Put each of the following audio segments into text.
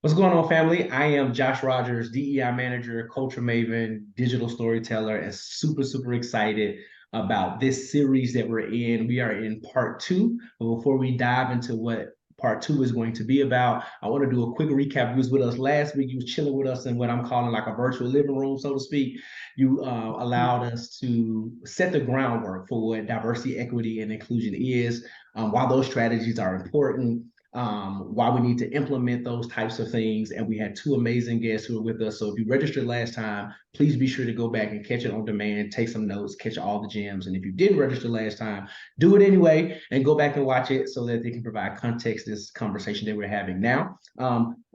What's going on, family? I am Josh Rogers, DEI manager, culture maven, digital storyteller, and super excited about this series that we're in. We are in part two. But before we dive into what part two is going to be about, I want to do a quick recap. You was with us last week. You was chilling with us in what I'm calling like a virtual living room, so to speak. You allowed us to set the groundwork for what diversity, equity, and inclusion is, why those strategies are important, why we need to implement those types of things. And we had two amazing guests who were with us. So if you registered last time, please be sure to go back and catch it on demand, take some notes, catch all the gems. And if you didn't register last time, do it anyway and go back and watch it so that they can provide context to this conversation that we're having now.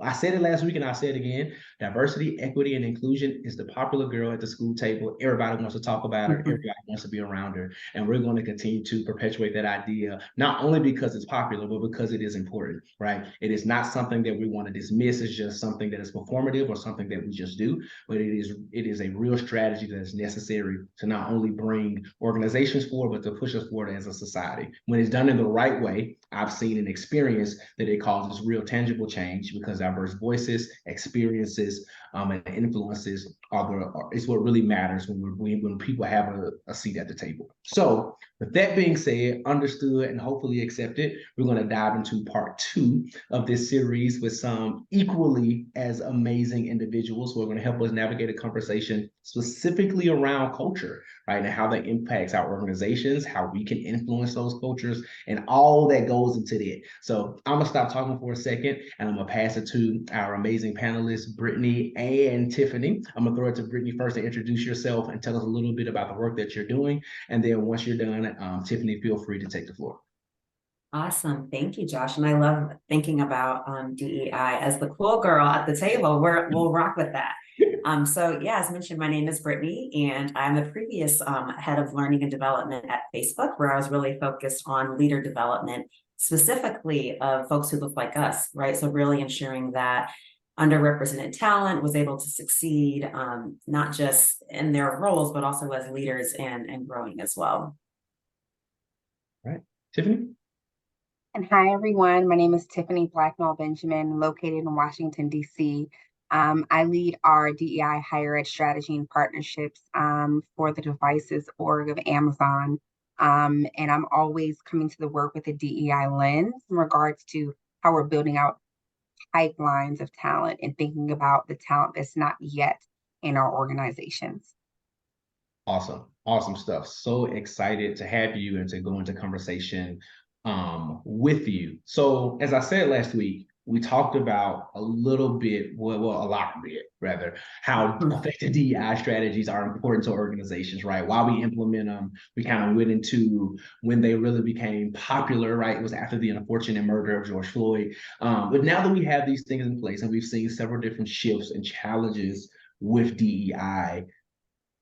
I said it last week and I'll say it again. Diversity, equity, and inclusion is the popular girl at the school table. Everybody wants to talk about her. Everybody wants to be around her. And we're going to continue to perpetuate that idea, not only because it's popular, but because it is important, right? It is not something that we want to dismiss. It's just something that is performative or something that we just do, but it is a real strategy that is necessary to not only bring organizations forward, but to push us forward as a society. When it's done in the right way, I've seen and experienced that it causes real tangible change because diverse voices, experiences, and influences is what really matters when people have a seat at the table. So, with that being said, understood and hopefully accepted, we're going to dive into part two of this series with some equally as amazing individuals who are going to help us navigate a conversation specifically around culture, right? And how that impacts our organizations, how we can influence those cultures, and all that goes into that. So I'm going to stop talking for a second and I'm going to pass it to our amazing panelists, Brittany and Tiffany. I'm going to throw it to Brittany first to introduce yourself and tell us a little bit about the work that you're doing. And then once you're done, Tiffany, feel free to take the floor. Awesome. Thank you, Josh. And I love thinking about DEI as the cool girl at the table. We'll rock with that. So yeah, as mentioned, my name is Brittany, and I'm the previous head of learning and development at Facebook, where I was really focused on leader development, specifically of folks who look like us, right? So really ensuring that underrepresented talent was able to succeed, not just in their roles, but also as leaders and growing as well. All right, Tiffany? And hi, everyone. My name is Tiffany Blacknall Benjamin, located in Washington, D.C. I lead our DEI higher ed strategy and partnerships for the devices org of Amazon. And I'm always coming to the work with a DEI lens in regards to how we're building out pipelines of talent and thinking about the talent that's not yet in our organizations. Awesome stuff. So excited to have you and to go into conversation with you. So as I said last week, we talked about a little bit, a lot bit rather, how effective DEI strategies are important to organizations, right? Why we implement them. We kind of went into when they really became popular, right? It was after the unfortunate murder of George Floyd. But now that we have these things in place and we've seen several different shifts and challenges with DEI,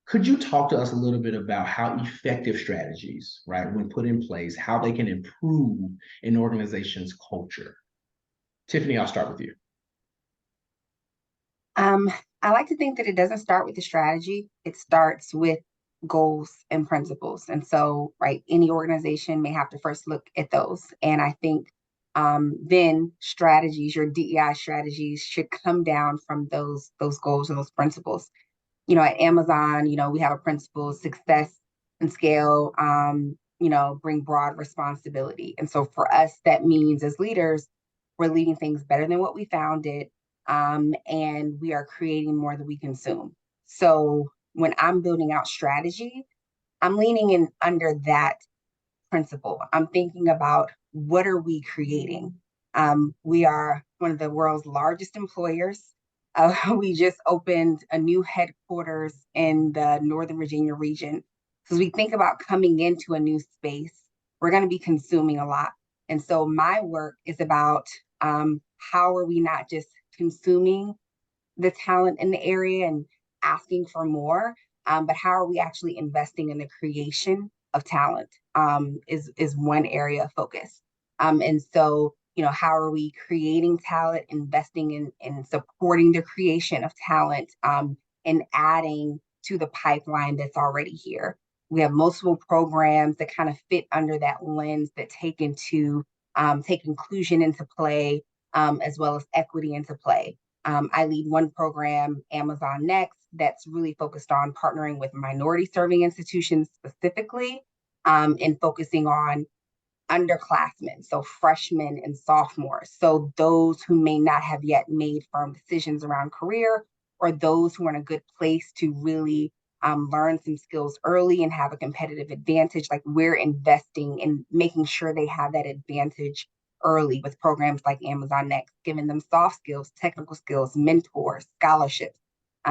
could you talk to us a little bit about how effective strategies, right, when put in place, how they can improve an organization's culture? Tiffany, I'll start with you. I like to think that it doesn't start with the strategy. It starts with goals and principles. And so, right, any organization may have to first look at those. And I think then strategies, your DEI strategies should come down from those goals and those principles. At Amazon, we have a principle: success and scale, bring broad responsibility. And so for us, that means as leaders, we're leaving things better than what we found it. And we are creating more than we consume. So when I'm building out strategy, I'm leaning in under that principle. I'm thinking about, what are we creating? We are one of the world's largest employers. We just opened a new headquarters in the Northern Virginia region. So as we think about coming into a new space, we're going to be consuming a lot. And so my work is about how are we not just consuming the talent in the area and asking for more, but how are we actually investing in the creation of talent is one area of focus. And so how are we creating talent, investing in supporting the creation of talent, and adding to the pipeline that's already here. We have multiple programs that kind of fit under that lens that take inclusion into play, as well as equity into play. I lead one program, Amazon Next, that's really focused on partnering with minority serving institutions specifically, and focusing on underclassmen, so freshmen and sophomores. So those who may not have yet made firm decisions around career, or those who are in a good place to really learn some skills early and have a competitive advantage. Like, we're investing in making sure they have that advantage early with programs like Amazon Next, giving them soft skills, technical skills, mentors, scholarships.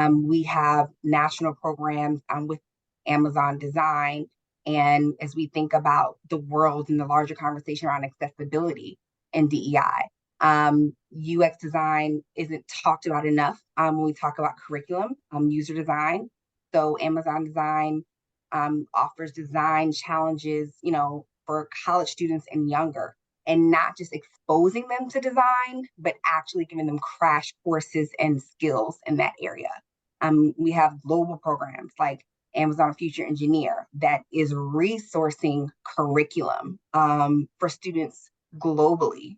We have national programs with Amazon Design, and as we think about the world and the larger conversation around accessibility and DEI, UX design isn't talked about enough when we talk about curriculum, user design. So Amazon Design offers design challenges, for college students and younger, and not just exposing them to design, but actually giving them crash courses and skills in that area. We have global programs like Amazon Future Engineer that is resourcing curriculum for students globally,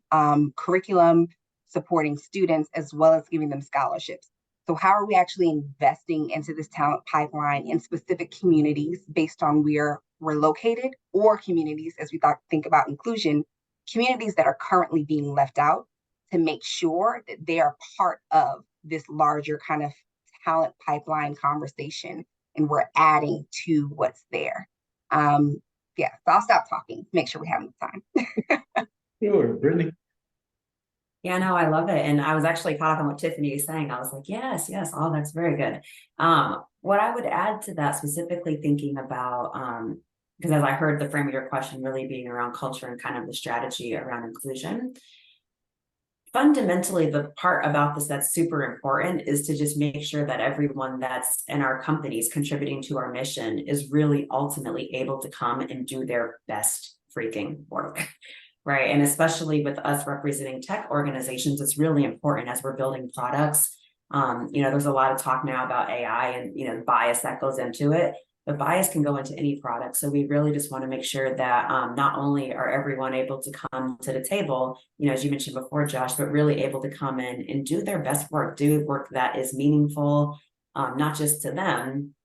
curriculum supporting students as well as giving them scholarships. So how are we actually investing into this talent pipeline in specific communities based on where we're located, or communities, as we think about inclusion, communities that are currently being left out, to make sure that they are part of this larger kind of talent pipeline conversation, and we're adding to what's there. Yeah, so I'll stop talking, make sure we have enough time. Sure, Brittany. Yeah, no, I love it. And I was actually caught up on what Tiffany was saying. I was like, yes, yes, oh, that's very good. What I would add to that, specifically thinking about, because as I heard the frame of your question really being around culture and kind of the strategy around inclusion, fundamentally, the part about this that's super important is to just make sure that everyone that's in our companies contributing to our mission is really ultimately able to come and do their best freaking work. Right. And especially with us representing tech organizations, it's really important as we're building products. There's a lot of talk now about AI and, bias that goes into it, but bias can go into any product. So we really just want to make sure that not only are everyone able to come to the table, as you mentioned before, Josh, but really able to come in and do their best work, do work that is meaningful, not just to them,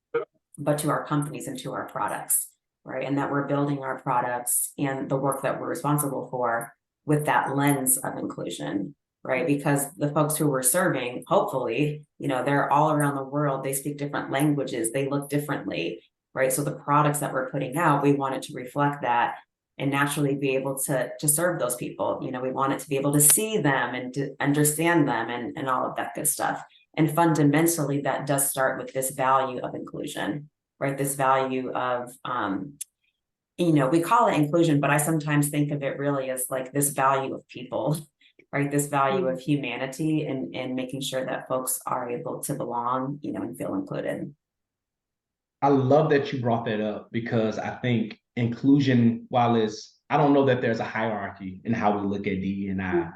but to our companies and to our products. Right. And that we're building our products and the work that we're responsible for with that lens of inclusion. Right. Because the folks who we're serving, hopefully, they're all around the world. They speak different languages. They look differently. Right. So the products that we're putting out, we want it to reflect that and naturally be able to serve those people. We want it to be able to see them and to understand them and all of that good stuff. And fundamentally, that does start with this value of inclusion. Right, this value of, we call it inclusion, but I sometimes think of it really as like this value of people, right? This value of humanity and making sure that folks are able to belong, and feel included. I love that you brought that up, because I think inclusion, I don't know that there's a hierarchy in how we look at DE&I,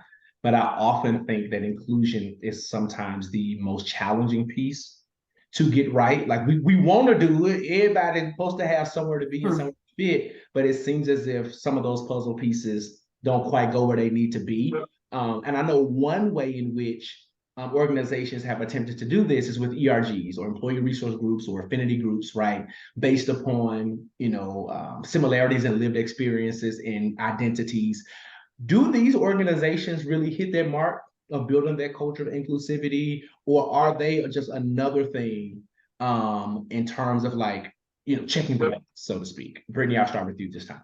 but I often think that inclusion is sometimes the most challenging piece to get right. Like, we want to do it. Everybody's supposed to have somewhere to be and somewhere to fit, but it seems as if some of those puzzle pieces don't quite go where they need to be. And I know one way in which organizations have attempted to do this is with ERGs, or employee resource groups, or affinity groups, right? Based upon, similarities in lived experiences and identities. Do these organizations really hit their mark of building that culture of inclusivity, or are they just another thing in terms of checking the box, so to speak? Brittany, I'll start with you this time.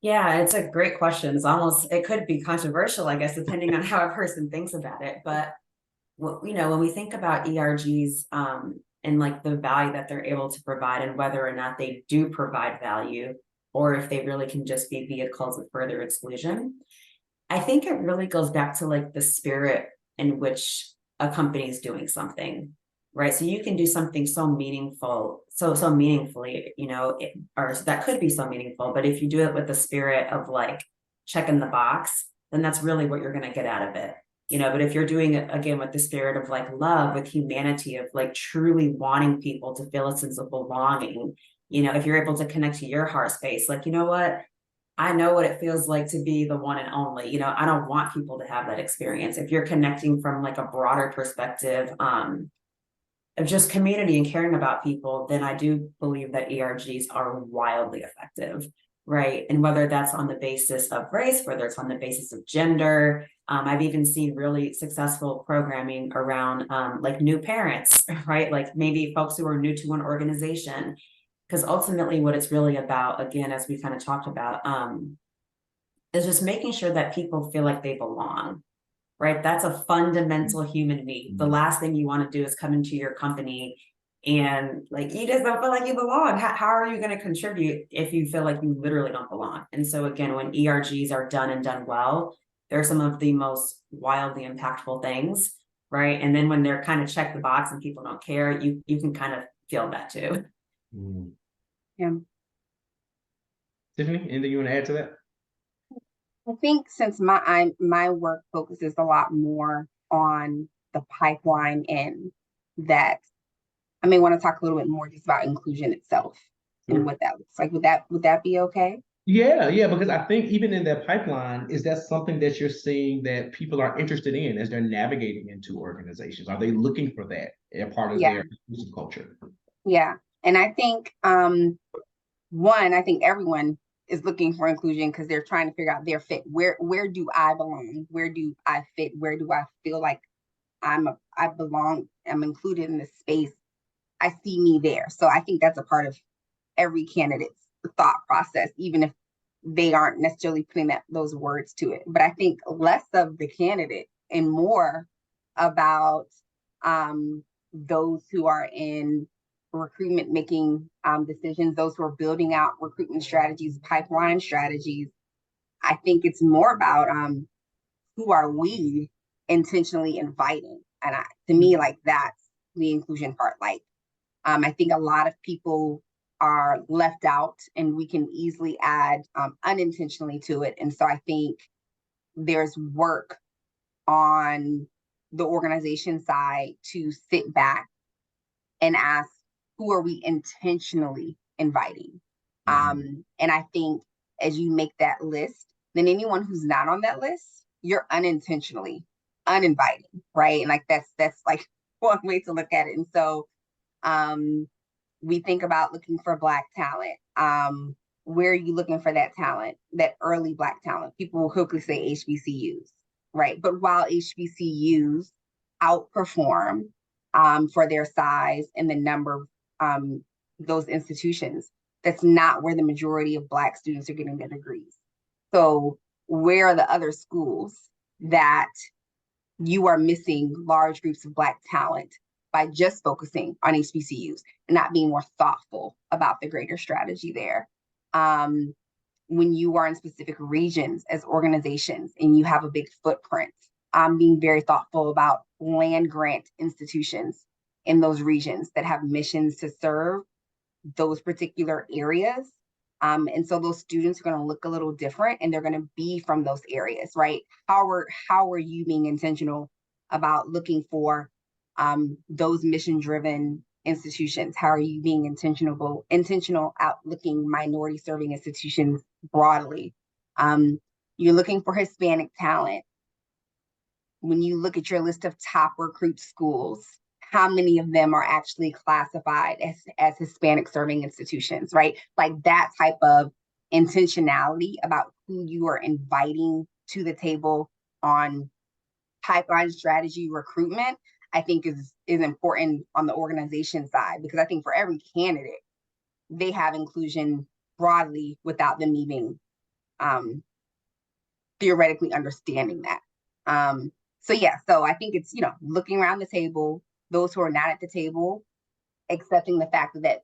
Yeah, it's a great question. It could be controversial, I guess, depending on how a person thinks about it. But, when we think about ERGs and like the value that they're able to provide, and whether or not they do provide value, or if they really can just be vehicles of further exclusion, I think it really goes back to like the spirit in which a company is doing something, right? So you can do something so meaningful, so meaningfully, or that could be so meaningful, but if you do it with the spirit of like checking the box, then that's really what you're going to get out of it. But if you're doing it again with the spirit of like love, with humanity, of like truly wanting people to feel a sense of belonging, if you're able to connect to your heart space, like, what, I know what it feels like to be the one and only. You know, I don't want people to have that experience. If you're connecting from like a broader perspective, of just community and caring about people, then I do believe that ERGs are wildly effective, right? And whether that's on the basis of race, whether it's on the basis of gender, I've even seen really successful programming around like new parents, right? Like maybe folks who are new to an organization, because ultimately what it's really about, again, as we kind of talked about, is just making sure that people feel like they belong, right? That's a fundamental human need. The last thing you want to do is come into your company and like you just don't feel like you belong. How are you going to contribute if you feel like you literally don't belong? And so again, when ERGs are done and done well, they're some of the most wildly impactful things, right? And then when they're kind of check the box and people don't care, you can kind of feel that too. Mm. Yeah. Tiffany, anything you want to add to that? I think since my work focuses a lot more on the pipeline end, that I may want to talk a little bit more just about inclusion itself and what that looks like. Would that be okay? Yeah, because I think even in that pipeline, is that something that you're seeing that people are interested in as they're navigating into organizations? Are they looking for that as part of Yeah, their inclusive culture? yeah. And I think I think everyone is looking for inclusion because they're trying to figure out their fit. Where do I belong? Where do I fit? Where do I feel like I belong? I'm included in this space. I see me there. So I think that's a part of every candidate's thought process, even if they aren't necessarily putting those words to it. But I think less of the candidate and more about those who are in recruitment making decisions, those who are building out recruitment strategies, pipeline strategies. I think it's more about who are we intentionally inviting, and to me, like that's the inclusion part. Like I think a lot of people are left out, and we can easily add unintentionally to it. And so I think there's work on the organization side to sit back and ask, who are we intentionally inviting? And I think as you make that list, then anyone who's not on that list, you're unintentionally uninviting, right? And like that's like one way to look at it. And so we think about looking for Black talent. Where are you looking for that talent, that early Black talent? People will quickly say HBCUs, right? But while HBCUs outperform for their size and the number of those institutions, that's not where the majority of Black students are getting their degrees. So where are the other schools that you are missing large groups of Black talent by just focusing on HBCUs and not being more thoughtful about the greater strategy there? When you are in specific regions as organizations and you have a big footprint, being very thoughtful about land grant institutions in those regions that have missions to serve those particular areas. And so those students are going to look a little different and they're going to be from those areas, right? How are you being intentional about looking for those mission-driven institutions? How are you being intentional out looking minority serving institutions broadly? You're looking for Hispanic talent. When you look at your list of top recruit schools, how many of them are actually classified as Hispanic serving institutions, right? Like that type of intentionality about who you are inviting to the table on pipeline strategy recruitment, I think is important on the organization side, because I think for every candidate, they have inclusion broadly without them even theoretically understanding that. So I think it's, looking around the table, those who are not at the table, accepting the fact that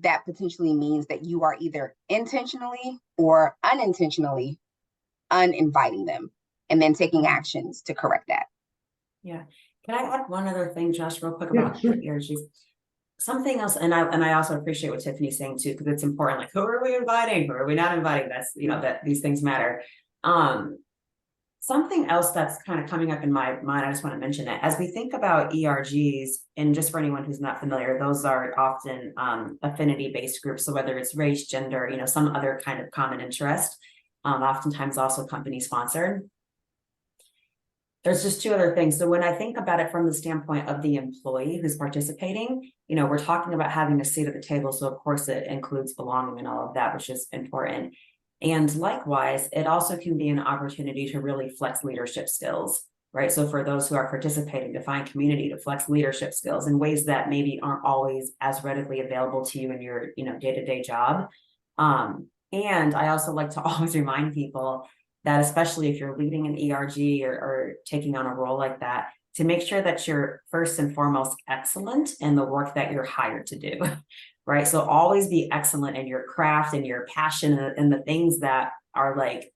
that potentially means that you are either intentionally or unintentionally uninviting them, and then taking actions to correct that. Yeah. Can I add one other thing, Josh, real quick Yeah, about sure. the ERGs? Something else, and I also appreciate what Tiffany's saying too, because it's important. Like, who are we inviting? Who are we not inviting? That's that these things matter. Something else that's kind of coming up in my mind, I just want to mention it. As we think about ERGs, and just for anyone who's not familiar, those are often affinity-based groups. So whether it's race, gender, some other kind of common interest, oftentimes also company sponsored. There's just two other things. So when I think about it from the standpoint of the employee who's participating, we're talking about having a seat at the table. So of course it includes belonging and all of that, which is important. And likewise, it also can be an opportunity to really flex leadership skills, right? So for those who are participating, to find community, to flex leadership skills in ways that maybe aren't always as readily available to you in your, day-to-day job. And I also like to always remind people that, especially if you're leading an ERG or taking on a role like that, to make sure that you're first and foremost excellent in the work that you're hired to do, right? So always be excellent in your craft and your passion and the things that are like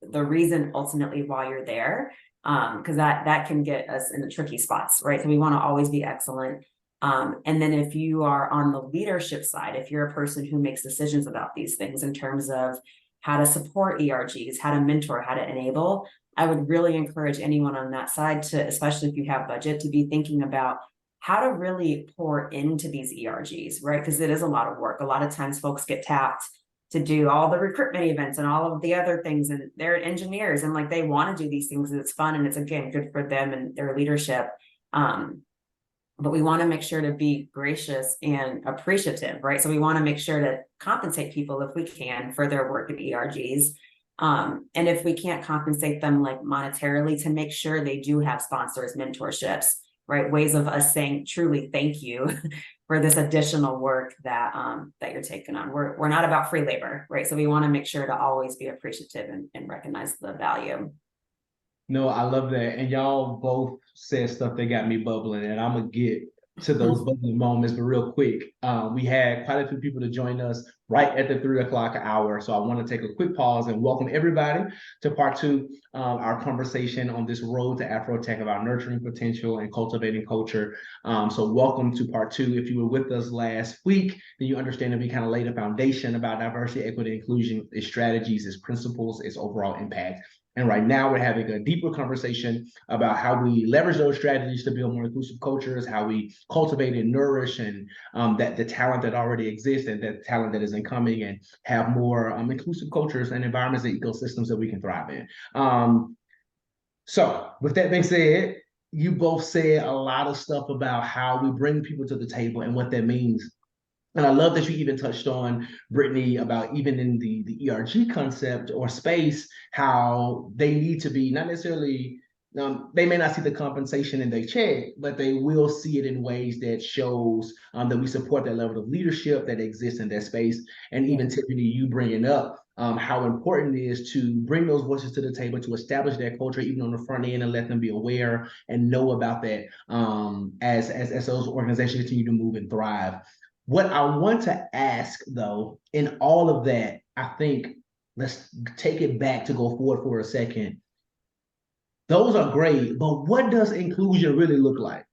the reason ultimately why you're there, because that can get us in the tricky spots, right? So we want to always be excellent. And then if you are on the leadership side, if you're a person who makes decisions about these things in terms of how to support ERGs, how to mentor, how to enable, I would really encourage anyone on that side to, especially if you have budget, to be thinking about how to really pour into these ERGs, right? Because it is a lot of work. A lot of times folks get tapped to do all the recruitment events and all of the other things, and they're engineers and like they want to do these things and it's fun and it's, again, good for them and their leadership. But we want to make sure to be gracious and appreciative, right? So we want to make sure to compensate people if we can for their work at ERGs. And if we can't compensate them like monetarily, to make sure they do have sponsors, mentorships, right? Ways of us saying truly thank you for this additional work that that you're taking on. We're not about free labor, right? So we want to make sure to always be appreciative and recognize the value. No, I love that. And y'all both said stuff that got me bubbling, and I'm gonna get to those bubbling moments, but real quick. We had quite a few people to join us right at the 3 o'clock hour. So I want to take a quick pause and welcome everybody to part two, our conversation on this road to Afrotech about nurturing potential and cultivating culture. So welcome to part two. If you were with us last week, then you understand that we kind of laid a foundation about diversity, equity, inclusion, its strategies, its principles, its overall impact. And right now we're having a deeper conversation about how we leverage those strategies to build more inclusive cultures, how we cultivate and nourish and that the talent that already exists and that talent that is incoming, and have more inclusive cultures and environments and ecosystems that we can thrive in. So with that being said, you both said a lot of stuff about how we bring people to the table and what that means. And I love that you even touched on, Brittany, about even in the ERG concept or space, how they need to be not necessarily, they may not see the compensation in their check, but they will see it in ways that shows that we support that level of leadership that exists in that space. And even Tiffany, you bringing up how important it is to bring those voices to the table, to establish that culture even on the front end and let them be aware and know about that as those organizations continue to move and thrive. What I want to ask, though, in all of that, I think let's take it back to go forward for a second. Those are great, but what does inclusion really look like?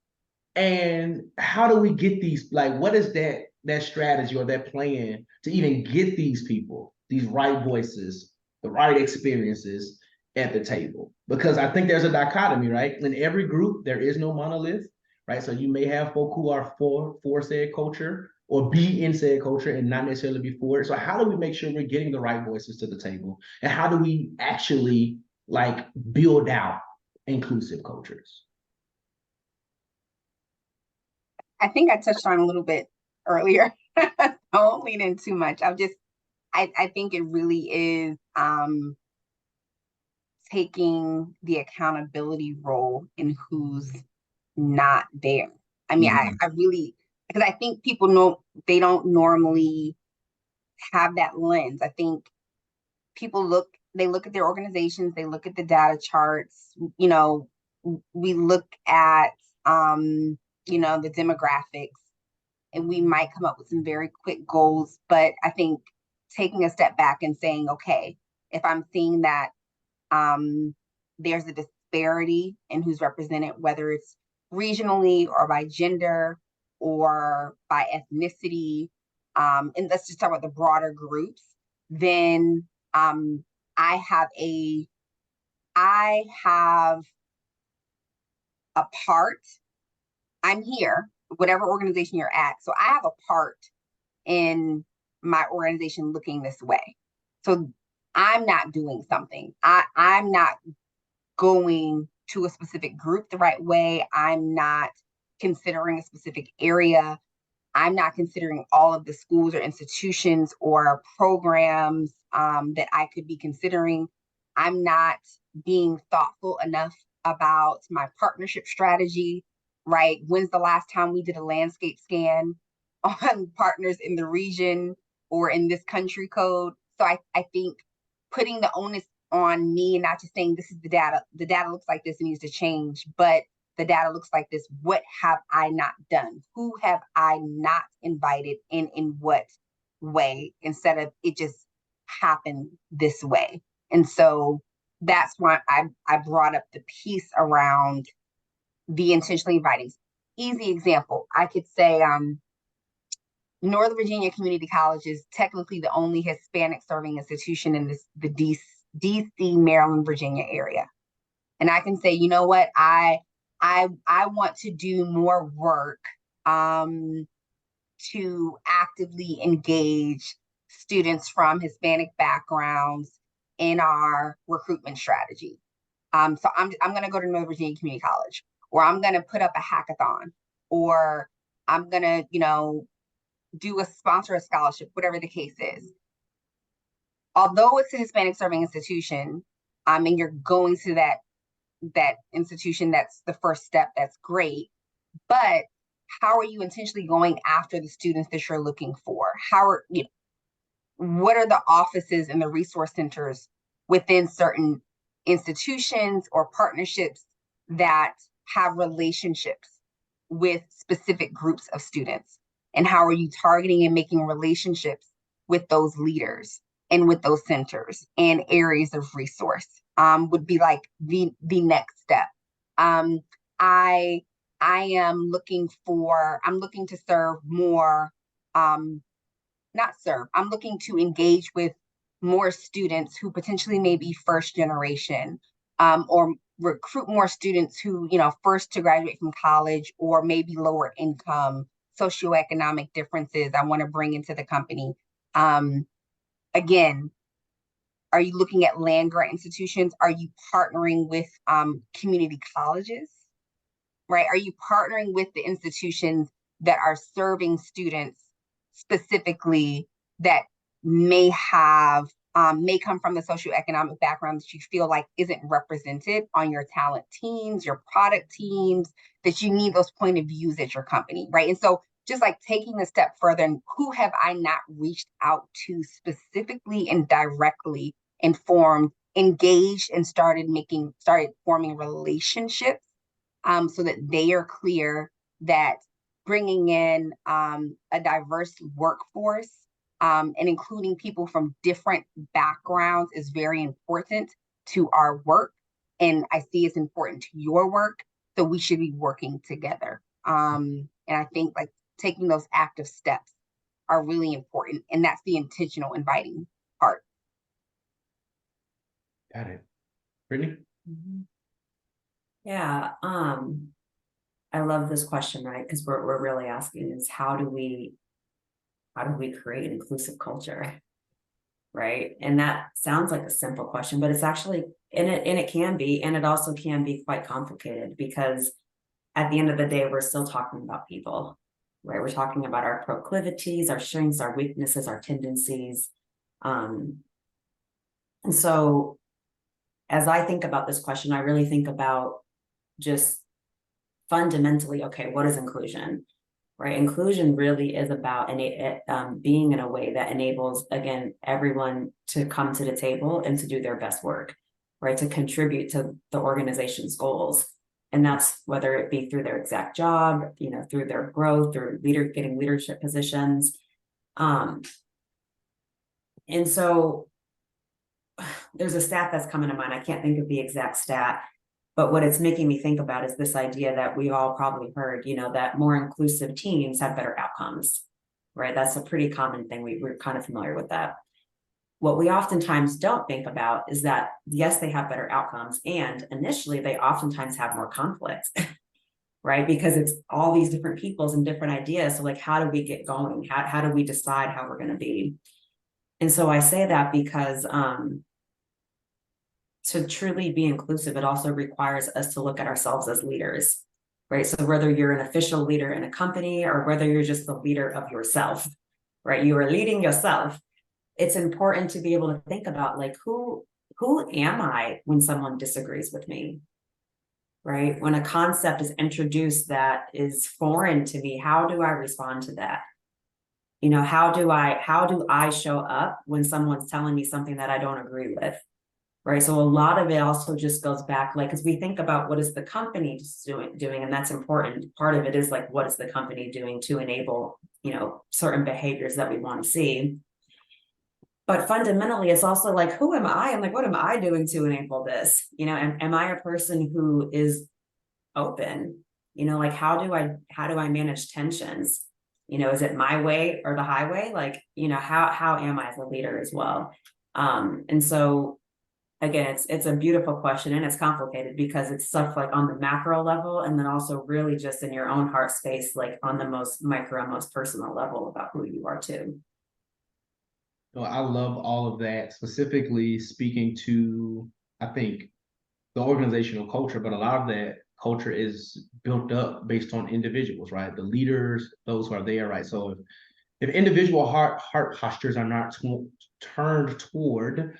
And how do we get these, like, what is that strategy or that plan to even get these people, these right voices, the right experiences at the table? Because I think there's a dichotomy, right? In every group, there is no monolith, right? So you may have folk who are for said culture or be in said culture and not necessarily be for it. So how do we make sure we're getting the right voices to the table? And how do we actually like build out inclusive cultures? I think I touched on a little bit earlier. I won't lean in too much. I think it really is taking the accountability role in who's not there. I mean, I really, because I think people know they don't normally have that lens. I think they look at their organizations, they look at the data charts, we look at, the demographics, and we might come up with some very quick goals. But I think taking a step back and saying, okay, if I'm seeing that there's a disparity in who's represented, whether it's regionally or by gender or by ethnicity, and let's just talk about the broader groups, then I have a I have a part. I'm here, whatever organization you're at. So I have a part in my organization looking this way. So I'm not doing something. I'm not going to a specific group the right way. I'm not considering a specific area. I'm not considering all of the schools or institutions or programs that I could be considering. I'm not being thoughtful enough about my partnership strategy, right? When's the last time we did a landscape scan on partners in the region or in this country code? So I think putting the onus on me and not just saying this is the data looks like this and needs to change, but the data looks like this. What have I not done? Who have I not invited in what way, instead of it just happened this way? And so that's why I brought up the piece around the intentionally inviting. Easy example, I could say Northern Virginia Community College is technically the only Hispanic serving institution in the DC, Maryland, Virginia area. And I can say, you know what, I want to do more work to actively engage students from Hispanic backgrounds in our recruitment strategy. So I'm going to go to Northern Virginia Community College, or I'm going to put up a hackathon, or I'm going to, do a sponsor a scholarship, whatever the case is. Although it's a Hispanic serving institution, and you're going to that institution, that's the first step, that's great. But how are you intentionally going after the students that you're looking for? What are the offices and the resource centers within certain institutions or partnerships that have relationships with specific groups of students? And how are you targeting and making relationships with those leaders and with those centers and areas of resource? Would be like the next step. I am looking to serve more, not serve, I'm looking to engage with more students who potentially may be first generation, or recruit more students who, first to graduate from college, or maybe lower income, socioeconomic differences I want to bring into the company. Again, are you looking at land grant institutions? Are you partnering with community colleges? Right? Are you partnering with the institutions that are serving students specifically that may come from the socioeconomic background that you feel like isn't represented on your talent teams, your product teams, that you need those point of views at your company, right? And so just like taking a step further, and who have I not reached out to specifically and directly informed, engaged, and started forming relationships, so that they are clear that bringing in a diverse workforce, and including people from different backgrounds is very important to our work. And I see it's important to your work. So we should be working together. And I think like taking those active steps are really important. And that's the intentional inviting part. Got it. Brittany? Mm-hmm. Yeah, I love this question, right? Because we're really asking is how do we create an inclusive culture, right? And that sounds like a simple question, but it's actually, and it can be, and it also can be quite complicated, because at the end of the day, we're still talking about people, right? We're talking about our proclivities, our strengths, our weaknesses, our tendencies. And so as I think about this question, I really think about just fundamentally, okay, what is inclusion, right? Inclusion really is about being in a way that enables, again, everyone to come to the table and to do their best work, right? To contribute to the organization's goals. And that's whether it be through their exact job, through their growth, through getting leadership positions. And so there's a stat that's coming to mind. I can't think of the exact stat, but what it's making me think about is this idea that we've all probably heard, that more inclusive teams have better outcomes, right? That's a pretty common thing. We're kind of familiar with that. what we oftentimes don't think about is that, yes, they have better outcomes, and initially they oftentimes have more conflict, right? Because it's all these different peoples and different ideas. So like, how do we get going? How do we decide how we're going to be? And so I say that because to truly be inclusive, it also requires us to look at ourselves as leaders, right? So whether you're an official leader in a company or whether you're just the leader of yourself, right? You are leading yourself. It's important to be able to think about like, who am I when someone disagrees with me, right? When a concept is introduced that is foreign to me, how do I respond to that? You know, how do I show up when someone's telling me something that I don't agree with? Right. So a lot of it also just goes back, like, as we think about what is the company doing, and that's important. Part of it is like, what is the company doing to enable, you know, certain behaviors that we want to see. But fundamentally, it's also like, who am I? And like, what am I doing to enable this? You know, am I a person who is open? You know, like, how do I manage tensions? You know, is it my way or the highway? Like, you know, how am I as a leader as well? And so again, it's a beautiful question, and it's complicated because it's stuff like on the macro level, and then also really just in your own heart space, like on the most micro, most personal level about who you are too. So I love all of that, specifically speaking to, I think, the organizational culture, but a lot of that culture is built up based on individuals, right? The leaders, those who are there, right? So if individual heart postures are not turned toward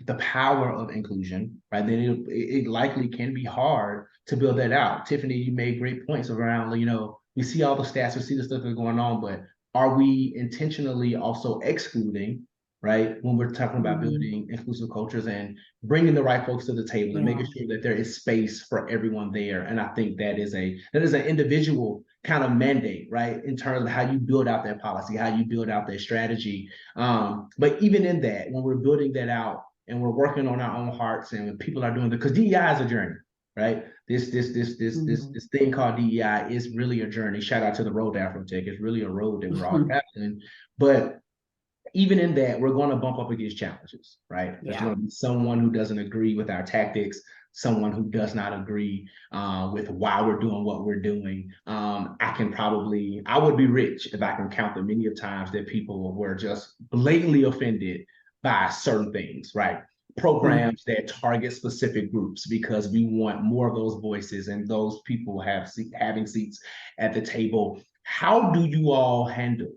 the power of inclusion, right, then it likely can be hard to build that out. Tiffany, you made great points around, you know, we see all the stats, we see the stuff that's going on, but are we intentionally also excluding, right, when we're talking about building inclusive cultures and bringing the right folks to the table and making sure that there is space for everyone there? And I think that is an individual kind of mandate, right, in terms of how you build out that policy, how you build out that strategy. But even in that, when we're building that out and we're working on our own hearts, and when people are doing it, because DEI is a journey, right? This thing called DEI is really a journey. Shout out to the road to Afrotech. It's really a road that we're all traveling. But even in that, we're going to bump up against challenges, right? There's going to be someone who doesn't agree with our tactics, someone who does not agree with why we're doing what we're doing. I would be rich if I can count the many of times that people were just blatantly offended by certain things, right? Programs that target specific groups because we want more of those voices and those people having seats at the table. How do you all handle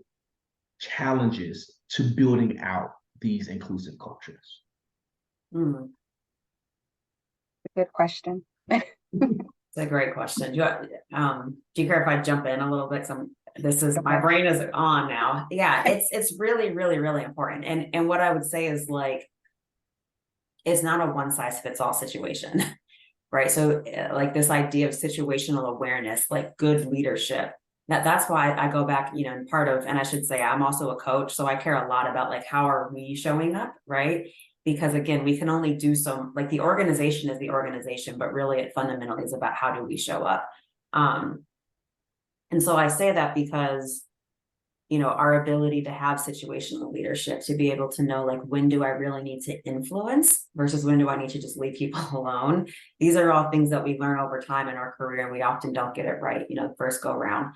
challenges to building out these inclusive cultures? Good question. It's a great question. Do you care if I jump in a little bit? My brain is on now. Yeah, it's really, really, really important. And what I would say is like, it's not a one size fits all situation, right? So like this idea of situational awareness, like good leadership, that's why I go back, you know, and I should say I'm also a coach. So I care a lot about like, how are we showing up, right? Because again, we can only do so, like the organization is the organization, but really it fundamentally is about how do we show up. And so I say that because, you know, our ability to have situational leadership, to be able to know like, when do I really need to influence versus when do I need to just leave people alone? These are all things that we learn over time in our career, and we often don't get it right, you know, first go around.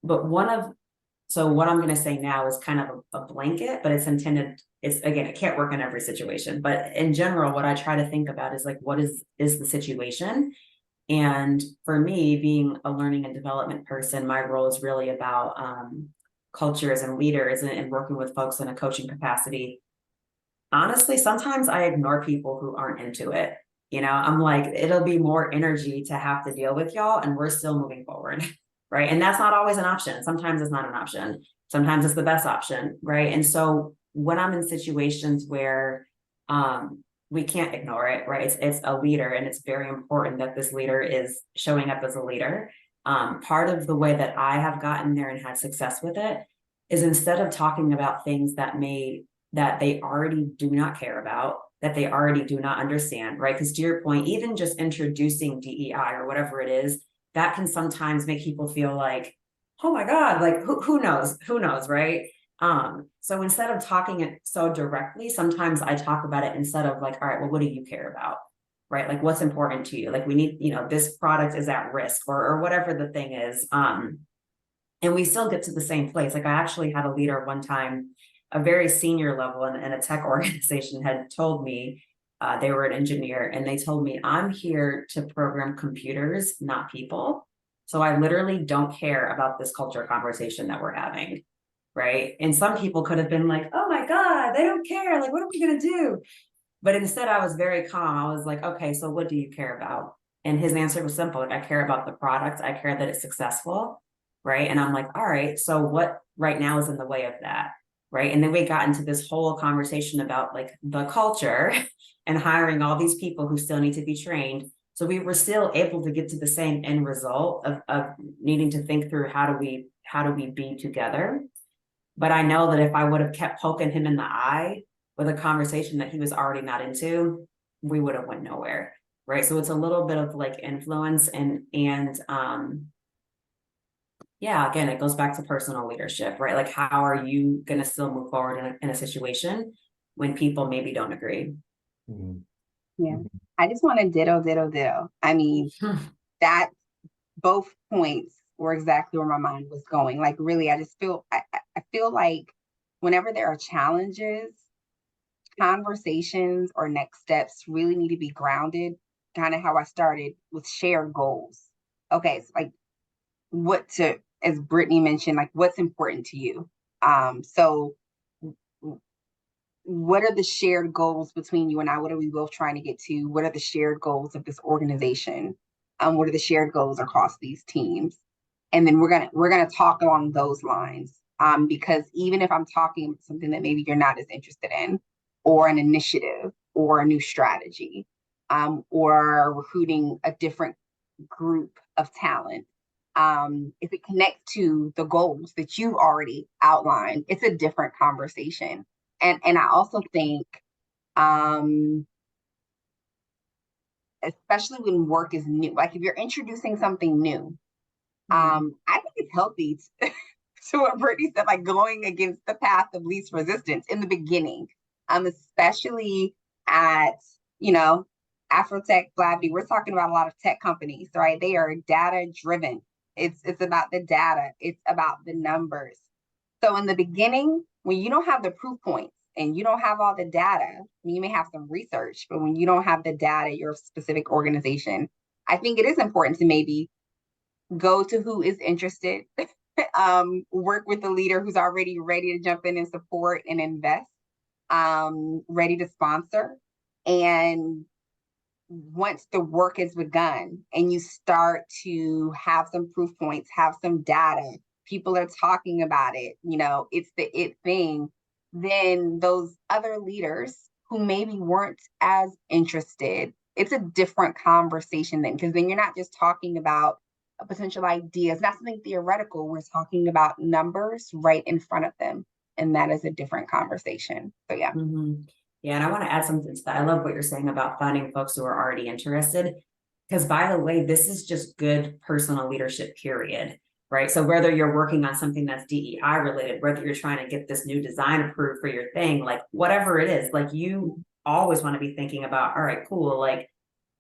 But what I'm going to say now is kind of a blanket, but it's intended, again, it can't work in every situation, but in general, what I try to think about is like, what is the situation? And for me, being a learning and development person, my role is really about cultures and leaders and working with folks in a coaching capacity. Honestly, sometimes I ignore people who aren't into it. You know, I'm like, it'll be more energy to have to deal with y'all, and we're still moving forward. Right. And that's not always an option. Sometimes it's not an option. Sometimes it's the best option. Right. And so when I'm in situations where we can't ignore it, right? It's a leader, and it's very important that this leader is showing up as a leader. Part of the way that I have gotten there and had success with it is, instead of talking about things that they already do not care about, that they already do not understand, right? Because to your point, even just introducing DEI or whatever it is, that can sometimes make people feel like, oh my God, like who knows, right? So instead of talking it so directly, sometimes I talk about it instead of like, all right, well, what do you care about? Right? Like what's important to you? Like we need, this product is at risk or whatever the thing is. And we still get to the same place. Like I actually had a leader one time, a very senior level in a tech organization had told me, they were an engineer and they told me, I'm here to program computers, not people. So I literally don't care about this culture conversation that we're having. Right. And some people could have been like, oh my God, they don't care. Like, what are we going to do? But instead, I was very calm. I was like, okay, so what do you care about? And his answer was simple. Like, I care about the product. I care that it's successful. Right. And I'm like, all right, so what right now is in the way of that? Right. And then we got into this whole conversation about like the culture and hiring all these people who still need to be trained. So we were still able to get to the same end result of needing to think through how do we be together. But I know that if I would have kept poking him in the eye with a conversation that he was already not into, we would have went nowhere. Right. So it's a little bit of like influence and yeah, again, it goes back to personal leadership, right? Like how are you gonna still move forward in a situation when people maybe don't agree? Mhm. Yeah. Mhm. I just want to ditto, ditto, ditto. I mean, that both points were exactly where my mind was going. Like really, I just feel I feel like whenever there are challenges, conversations or next steps really need to be grounded, kind of how I started with shared goals. Okay, so like what to, as Brittany mentioned, like what's important to you. So what are the shared goals between you and I? What are we both trying to get to? What are the shared goals of this organization? What are the shared goals across these teams? And then we're gonna talk along those lines. Because even if I'm talking about something that maybe you're not as interested in, or an initiative, or a new strategy, or recruiting a different group of talent, if it connects to the goals that you've already outlined, it's a different conversation. And I also think, um, especially when work is new, like if you're introducing something new, I think it's healthy to what Brittany said, like going against the path of least resistance in the beginning, especially at, you know, Afrotech, Blabby. We're talking about a lot of tech companies, right? They are data driven. It's about the data. It's about the numbers. So in the beginning, when you don't have the proof points and you don't have all the data, you may have some research, but when you don't have the data, your specific organization, I think it is important to maybe go to who is interested, work with the leader who's already ready to jump in and support and invest, ready to sponsor. And once the work is begun and you start to have some proof points, have some data, people are talking about it, it's the it thing, then those other leaders who maybe weren't as interested, it's a different conversation then, because then you're not just talking about a potential idea. It's not something theoretical. We're talking about numbers right in front of them. And that is a different conversation. So yeah. Mm-hmm. Yeah, and I want to add something to that. I love what you're saying about finding folks who are already interested. Because by the way, this is just good personal leadership, period. Right. So whether you're working on something that's DEI related, whether you're trying to get this new design approved for your thing, like whatever it is, like you always want to be thinking about, all right, cool, like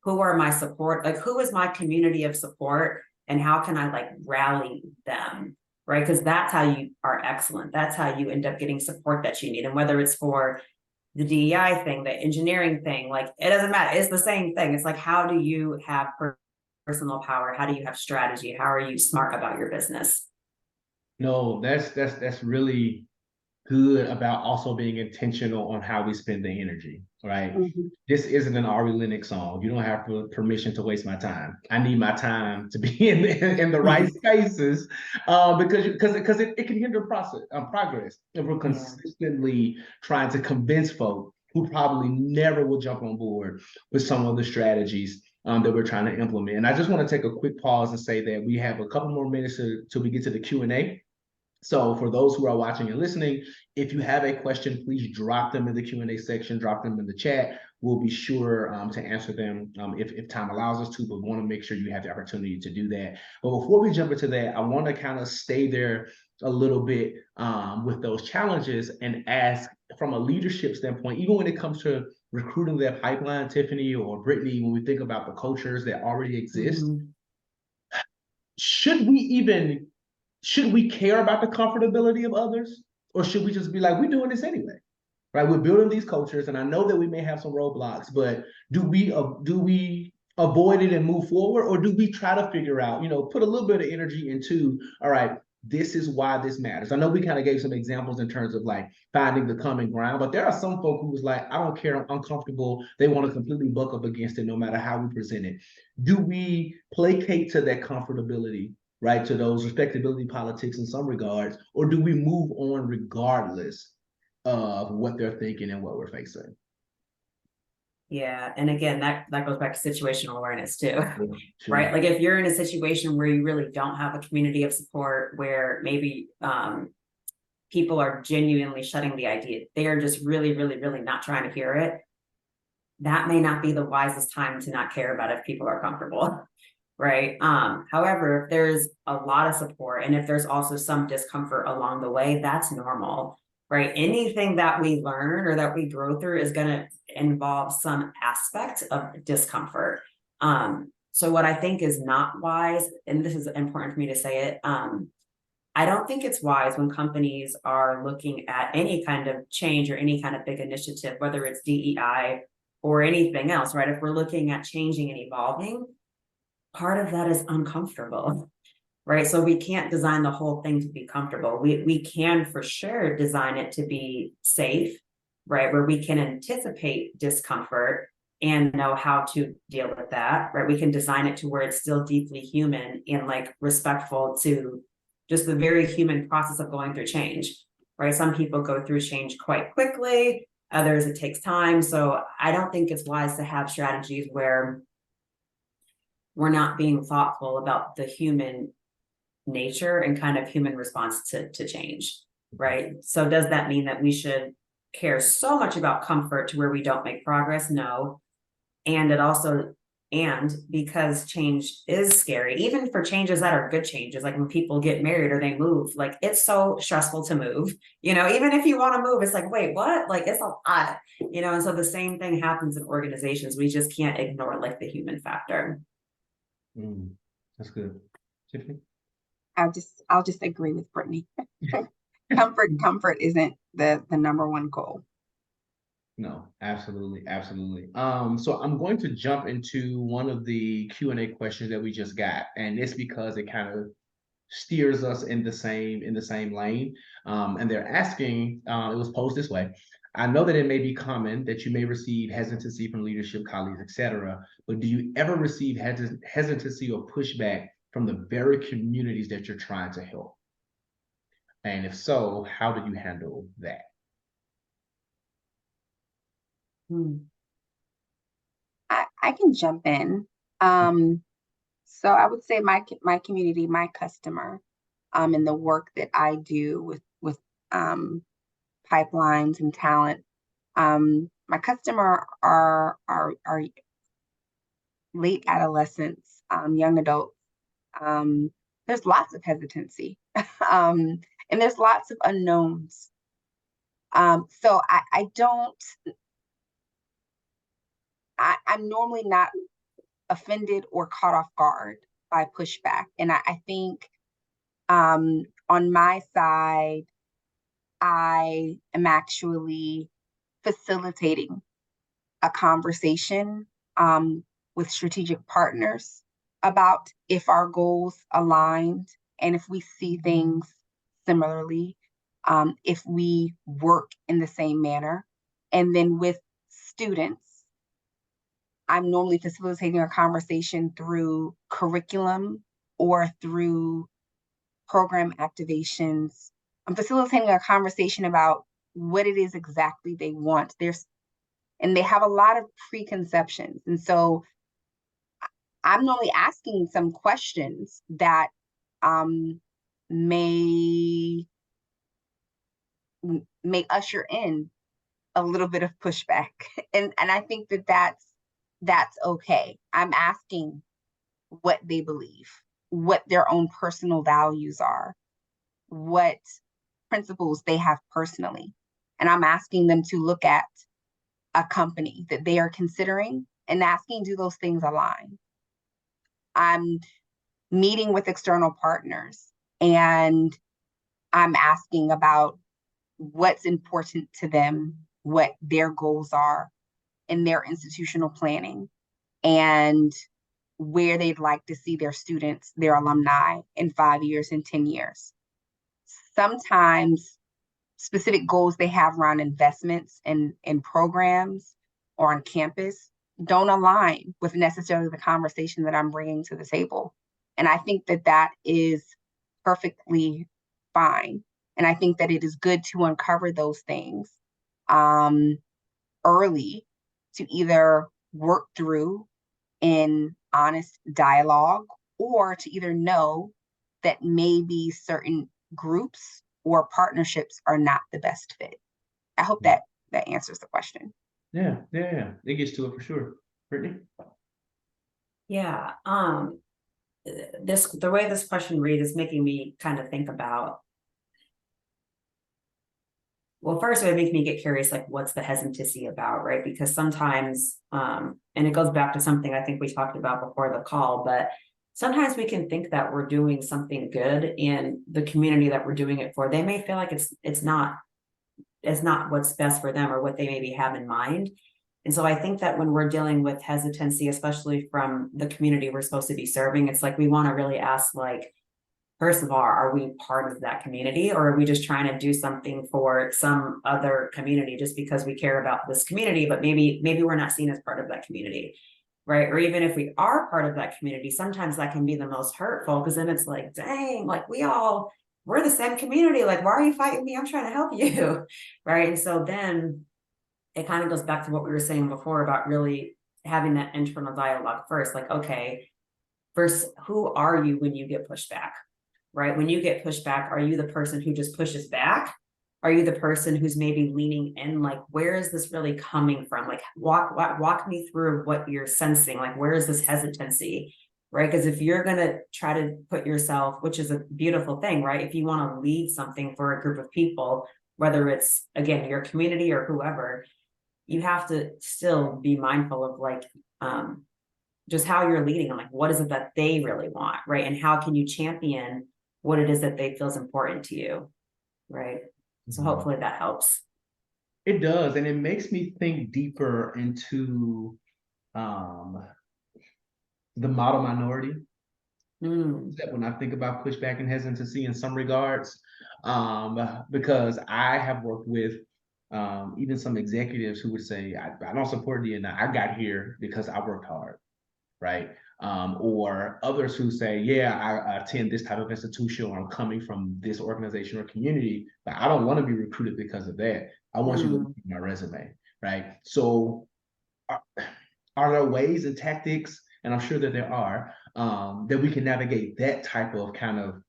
who are my support, like who is my community of support and how can I like rally them, right? Because that's how you are excellent. That's how you end up getting support that you need. And whether it's for the DEI thing, the engineering thing, like it doesn't matter. It's the same thing. It's like, how do you have personal power? How do you have strategy? How are you smart about your business? No, that's really good about also being intentional on how we spend the energy, right? Mhm. This isn't an Ari Lennox song. You don't have permission to waste my time. I need my time to be in the right spaces, because it can hinder progress if we're Yeah. consistently trying to convince folk who probably never will jump on board with some of the strategies that we're trying to implement. And I just want to take a quick pause and say that we have a couple more minutes till we get to the Q&A. So for those who are watching and listening, if you have a question, please drop them in the Q&A section, drop them in the chat. We'll be sure to answer them if time allows us to, but we want to make sure you have the opportunity to do that. But before we jump into that, I want to kind of stay there a little bit with those challenges and ask from a leadership standpoint, even when it comes to recruiting their pipeline, Tiffany or Brittany, when we think about the cultures that already exist, should we care about the comfortability of others? Or should we just be like, we're doing this anyway? Right? We're building these cultures, and I know that we may have some roadblocks, but do we avoid it and move forward, or do we try to figure out, put a little bit of energy into, all right, this is why this matters. I know we kind of gave some examples in terms of like finding the common ground, but there are some folk who was like, I don't care, I'm uncomfortable. They want to completely buck up against it no matter how we present it. Do we placate to that comfortability, right, to those respectability politics in some regards, or do we move on regardless of what they're thinking and what we're facing? Yeah, and again, that goes back to situational awareness too, Sure. right? Like if you're in a situation where you really don't have a community of support, where maybe people are genuinely shutting the idea, they are just really, really, really not trying to hear it. That may not be the wisest time to not care about if people are comfortable, right? However, if there's a lot of support and if there's also some discomfort along the way, that's normal, right? Anything that we learn or that we grow through is going to involve some aspect of discomfort. So what I think is not wise, and this is important for me to say it, I don't think it's wise when companies are looking at any kind of change or any kind of big initiative, whether it's DEI or anything else, right? If we're looking at changing and evolving, part of that is uncomfortable, right? So we can't design the whole thing to be comfortable. We can for sure design it to be safe, right? Where we can anticipate discomfort and know how to deal with that, right? We can design it to where it's still deeply human and like respectful to just the very human process of going through change, right? Some people go through change quite quickly, others it takes time. So I don't think it's wise to have strategies where we're not being thoughtful about the human nature and kind of human response to change, right? So does that mean that we should care so much about comfort to where we don't make progress? No. And it also, and because change is scary, even for changes that are good changes, like when people get married or they move, like it's so stressful to move, even if you want to move, it's like, wait, what? Like it's a lot, and so the same thing happens in organizations. We just can't ignore like the human factor. That's good. Tiffany? I'll just agree with Brittany. Comfort isn't the number one goal. No, absolutely, absolutely. So I'm going to jump into one of the Q&A questions that we just got, and it's because it kind of steers us in the same lane. And they're asking, it was posed this way. I know that it may be common that you may receive hesitancy from leadership, colleagues, etc., but do you ever receive hesitancy or pushback from the very communities that you're trying to help? And if so, how do you handle that? I can jump in. So I would say my community, my customer, and the work that I do with pipelines and talent. My customer are late adolescents, young adults. There's lots of hesitancy, and there's lots of unknowns. So I'm normally not offended or caught off guard by pushback. And I think on my side, I am actually facilitating a conversation with strategic partners about if our goals aligned and if we see things similarly, if we work in the same manner. And then with students, I'm normally facilitating a conversation through curriculum or through program activations. I'm facilitating a conversation about what it is exactly they want. And they have a lot of preconceptions. And so I'm normally asking some questions that may usher in a little bit of pushback. And I think that that's okay. I'm asking what they believe, what their own personal values are. what principles they have personally. And I'm asking them to look at a company that they are considering and asking, do those things align? I'm meeting with external partners and I'm asking about what's important to them, what their goals are in their institutional planning, and where they'd like to see their students, their alumni in 5 years and 10 years. Sometimes specific goals they have around investments in programs or on campus don't align with necessarily the conversation that I'm bringing to the table. And I think that that is perfectly fine. And I think that it is good to uncover those things early to either work through in honest dialogue or to either know that maybe certain groups or partnerships are not the best fit. I hope that that answers the question. Yeah, yeah, yeah. It gets to it for sure. Brittany? Yeah. The way this question reads is making me kind of think about, well, first it makes me get curious, like what's the hesitancy about, right? Because sometimes, and it goes back to something I think we talked about before the call, but sometimes we can think that we're doing something good in the community that we're doing it for. They may feel like it's not what's best for them or what they maybe have in mind. And so I think that when we're dealing with hesitancy, especially from the community we're supposed to be serving, it's like we want to really ask, like, first of all, are we part of that community, or are we just trying to do something for some other community just because we care about this community, but maybe we're not seen as part of that community, right? Or even if we are part of that community, sometimes that can be the most hurtful, because then it's like, dang, like we're the same community. Like, why are you fighting me? I'm trying to help you, right? And so then it kind of goes back to what we were saying before about really having that internal dialogue first. Like, okay, first, who are you when you get pushed back, right? When you get pushed back, are you the person who just pushes back? Are you the person who's maybe leaning in? Like, where is this really coming from? Like, walk me through what you're sensing. Like, where is this hesitancy, right? Because if you're going to try to put yourself, which is a beautiful thing, right? If you want to lead something for a group of people, whether it's, again, your community or whoever, you have to still be mindful of, like, just how you're leading them. Like, what is it that they really want, right? And how can you champion what it is that they feel is important to you, right? So hopefully that helps. It does, and it makes me think deeper into the model minority. That when I think about pushback and hesitancy in some regards, because I have worked with even some executives who would say, I don't support D&I. I got here because I worked hard, right? Or others who say, yeah, I attend this type of institution, or I'm coming from this organization or community, but I don't want to be recruited because of that. I want you to look at my resume, right? So are there ways and tactics, and I'm sure that there are, that we can navigate that type of kind of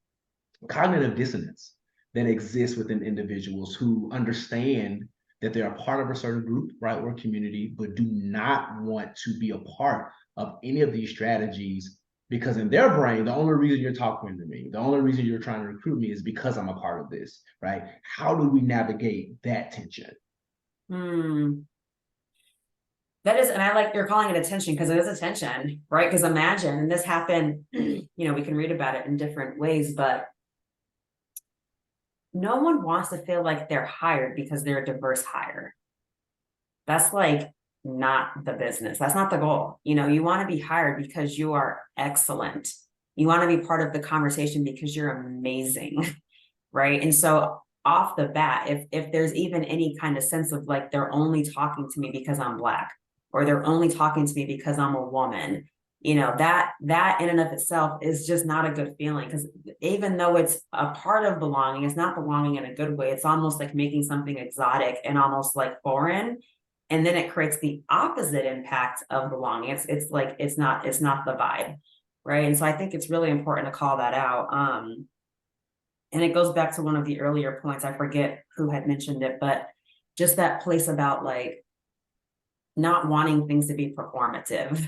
cognitive dissonance that exists within individuals who understand that they're a part of a certain group, right, or community, but do not want to be a part of any of these strategies, because in their brain, the only reason you're talking to me, the only reason you're trying to recruit me is because I'm a part of this, right? How do we navigate that tension? That is, and I like you're calling it attention, because it is attention, right? Because imagine, and this happened, we can read about it in different ways, but no one wants to feel like they're hired because they're a diverse hire. That's like not the business. That's not the goal. You want to be hired because you are excellent. You want to be part of the conversation because you're amazing, right? And so off the bat, if there's even any kind of sense of like they're only talking to me because I'm Black, or they're only talking to me because I'm a woman, that in and of itself is just not a good feeling, because even though it's a part of belonging, it's not belonging in a good way. It's almost like making something exotic and almost like foreign, and then it creates the opposite impact of belonging. It's like it's not the vibe, right? And so I think it's really important to call that out. And it goes back to one of the earlier points, I forget who had mentioned it, but just that place about like not wanting things to be performative,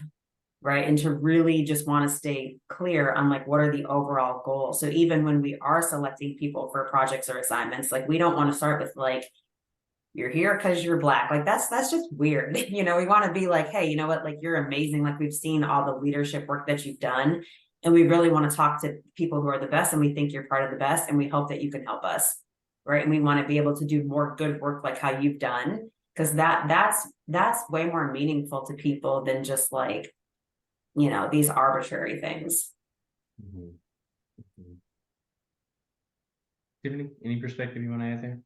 right? And to really just want to stay clear on like what are the overall goals. So even when we are selecting people for projects or assignments, like we don't want to start with like, you're here because you're Black. Like that's just weird. We want to be like, hey, you know what? Like you're amazing. Like we've seen all the leadership work that you've done. And we really want to talk to people who are the best. And we think you're part of the best. And we hope that you can help us. Right. And we want to be able to do more good work like how you've done. Because that's way more meaningful to people than just like, these arbitrary things. Mm-hmm. Mm-hmm. Tiffany, any perspective you want to add there?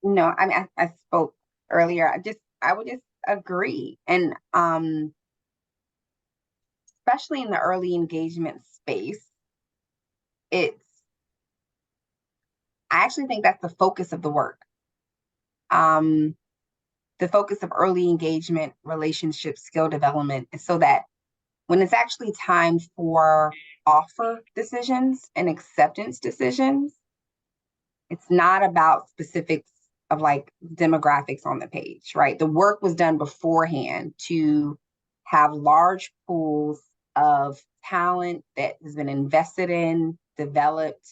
No, I mean, I spoke earlier. I would just agree. And especially in the early engagement space, it's, I actually think that's the focus of the work. Um, the focus of early engagement, relationship, skill development is so that when it's actually time for offer decisions and acceptance decisions, it's not about specifics of like demographics on the page, right? The work was done beforehand to have large pools of talent that has been invested in, developed,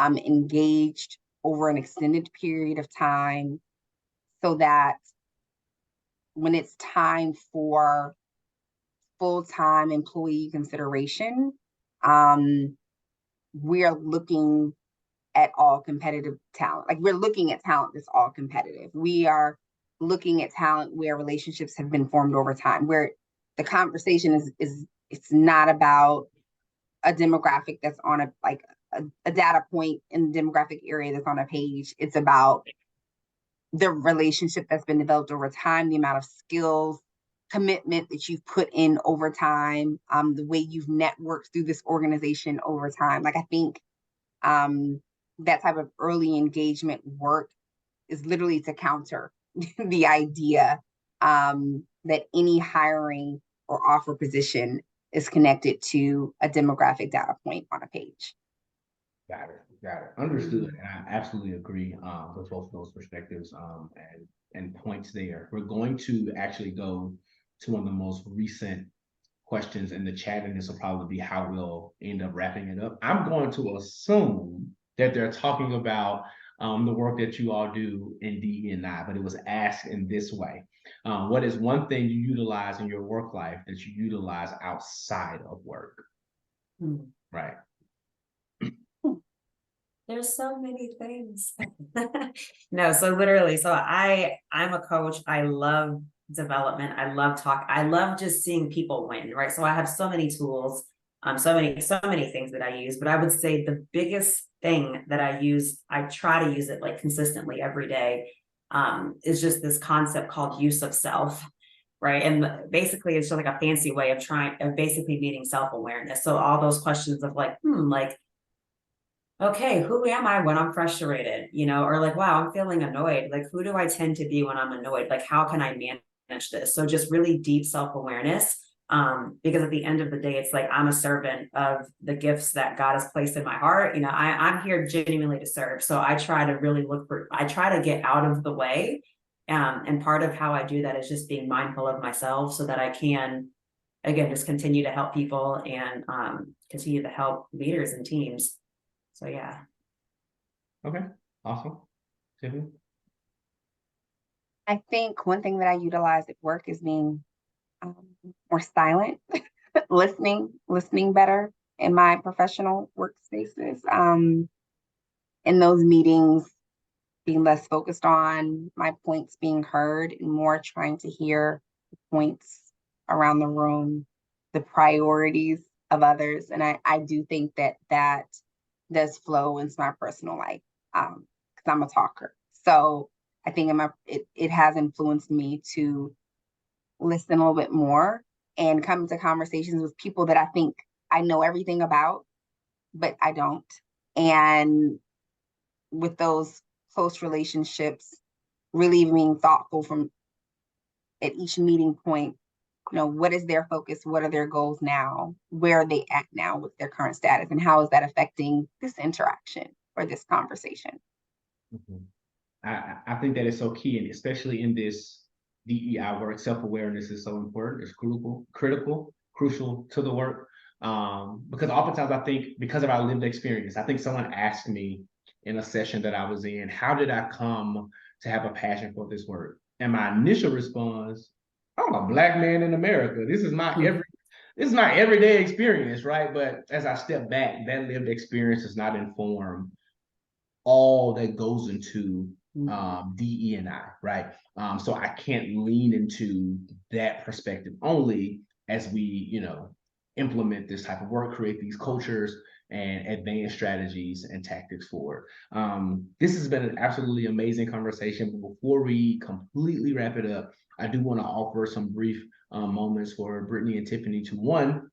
engaged over an extended period of time, so that when it's time for full-time employee consideration, we are looking at all competitive talent. Like we're looking at talent that's all competitive. We are looking at talent where relationships have been formed over time, where the conversation is it's not about a demographic that's on a data point in the demographic area that's on a page. It's about the relationship that's been developed over time, the amount of skills, commitment that you've put in over time, the way you've networked through this organization over time. Like I think um, that type of early engagement work is literally to counter the idea that any hiring or offer position is connected to a demographic data point on a page. Got it. Got it. Understood. And I absolutely agree with both of those perspectives and points there. We're going to actually go to one of the most recent questions in the chat, and this will probably be how we'll end up wrapping it up. I'm going to assume that they're talking about the work that you all do in DE&I, but it was asked in this way. What is one thing you utilize in your work life that you utilize outside of work? Hmm. Right. There's so many things. No, so literally, so I'm a coach. I love development. I love talk. I love just seeing people win, right? So I have so many tools, so many things that I use, but I would say the biggest thing that I use, I try to use it like consistently every day, is just this concept called use of self. Right. And basically it's just like a fancy way of basically meeting self-awareness. So all those questions of like, like, okay, who am I when I'm frustrated? Or like, wow, I'm feeling annoyed. Like, who do I tend to be when I'm annoyed? Like, how can I manage this? So just really deep self-awareness. Because at the end of the day, it's like I'm a servant of the gifts that God has placed in my heart. I'm here genuinely to serve. So I try to really I try to get out of the way. And part of how I do that is just being mindful of myself so that I can, again, just continue to help people and continue to help leaders and teams. So yeah. Okay. Awesome. Tiffany? I think one thing that I utilize at work is being more silent, listening better in my professional workspaces. In those meetings, being less focused on my points being heard and more trying to hear the points around the room, the priorities of others. And I do think that does flow into my personal life because I'm a talker. So I think it has influenced me to listen a little bit more and come to conversations with people that I think I know everything about, but I don't. And with those close relationships, really being thoughtful from at each meeting point, what is their focus? What are their goals now? Where are they at now with their current status? And how is that affecting this interaction or this conversation? Mhm. I think that is so key, and especially in this DEI work. Self-awareness is so important. It's crucial to the work. Because oftentimes I think because of our lived experience, I think someone asked me in a session that I was in, how did I come to have a passion for this work? And my initial response, I'm a Black man in America. This is my everyday experience, right? But as I step back, that lived experience does not inform all that goes into DE and I, right? So I can't lean into that perspective only as we, implement this type of work, create these cultures and advance strategies and tactics forward. This has been an absolutely amazing conversation. But before we completely wrap it up, I do want to offer some brief moments for Brittany and Tiffany to one,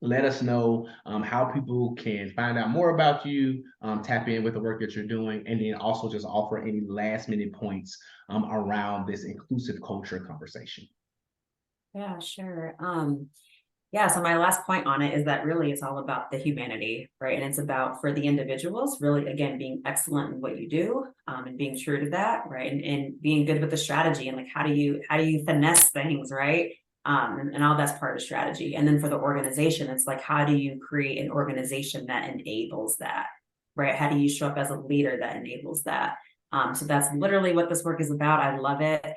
let us know how people can find out more about you, tap in with the work that you're doing, and then also just offer any last minute points around this inclusive culture conversation. Yeah, sure. Yeah, so my last point on it is that really it's all about the humanity, right? And it's about, for the individuals, really, again, being excellent in what you do, and being true to that, right? And being good with the strategy, and like how do you finesse things, right? And all that's part of strategy. And then for the organization, it's like, how do you create an organization that enables that, right? How do you show up as a leader that enables that? So that's literally what this work is about. I love it.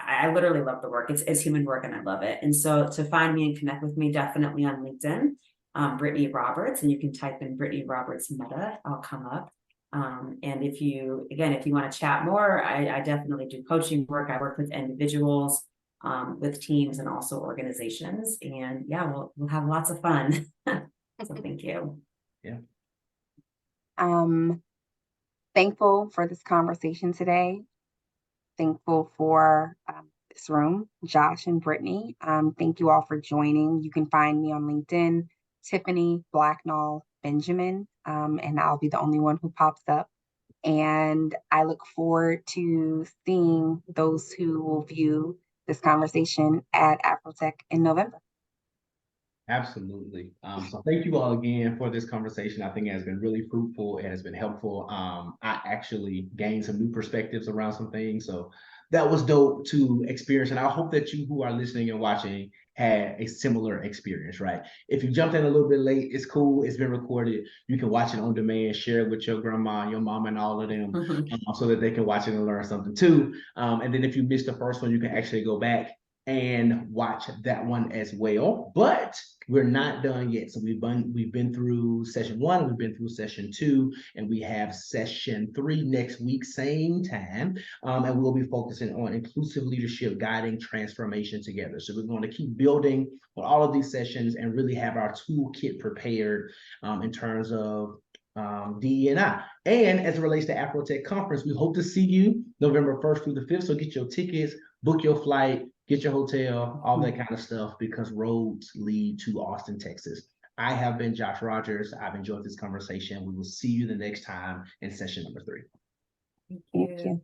I literally love the work. It's human work and I love it. And so to find me and connect with me, definitely on LinkedIn, Brittany Roberts, and you can type in Brittany Roberts Meta, I'll come up. And if you want to chat more, I definitely do coaching work. I work with individuals, with teams and also organizations. And yeah, we'll have lots of fun. So thank you. Yeah. Thankful for this conversation today. Thankful for this room, Josh and Brittany. Thank you all for joining. You can find me on LinkedIn, Tiffany Blacknall Benjamin, and I'll be the only one who pops up. And I look forward to seeing those who will view this conversation at Afrotech in November. Absolutely. So thank you all again for this conversation. I think it has been really fruitful. It has been helpful. I actually gained some new perspectives around some things. So that was dope to experience. And I hope that you who are listening and watching had a similar experience, right? If you jumped in a little bit late, it's cool. It's been recorded. You can watch it on demand, share it with your grandma, your mom, and all of them so that they can watch it and learn something too. And then if you missed the first one, you can actually go back and watch that one as well. But we're not done yet. So we've been through session 1, we've been through session 2, and we have session 3 next week, same time. And we'll be focusing on inclusive leadership, guiding transformation together. So we're going to keep building on all of these sessions and really have our toolkit prepared in terms of DE&I. And as it relates to Afrotech Conference, we hope to see you November 1st through the 5th. So get your tickets, book your flight, get your hotel, all that kind of stuff, because roads lead to Austin, Texas. I have been Josh Rogers. I've enjoyed this conversation. We will see you the next time in session number 3. Thank you.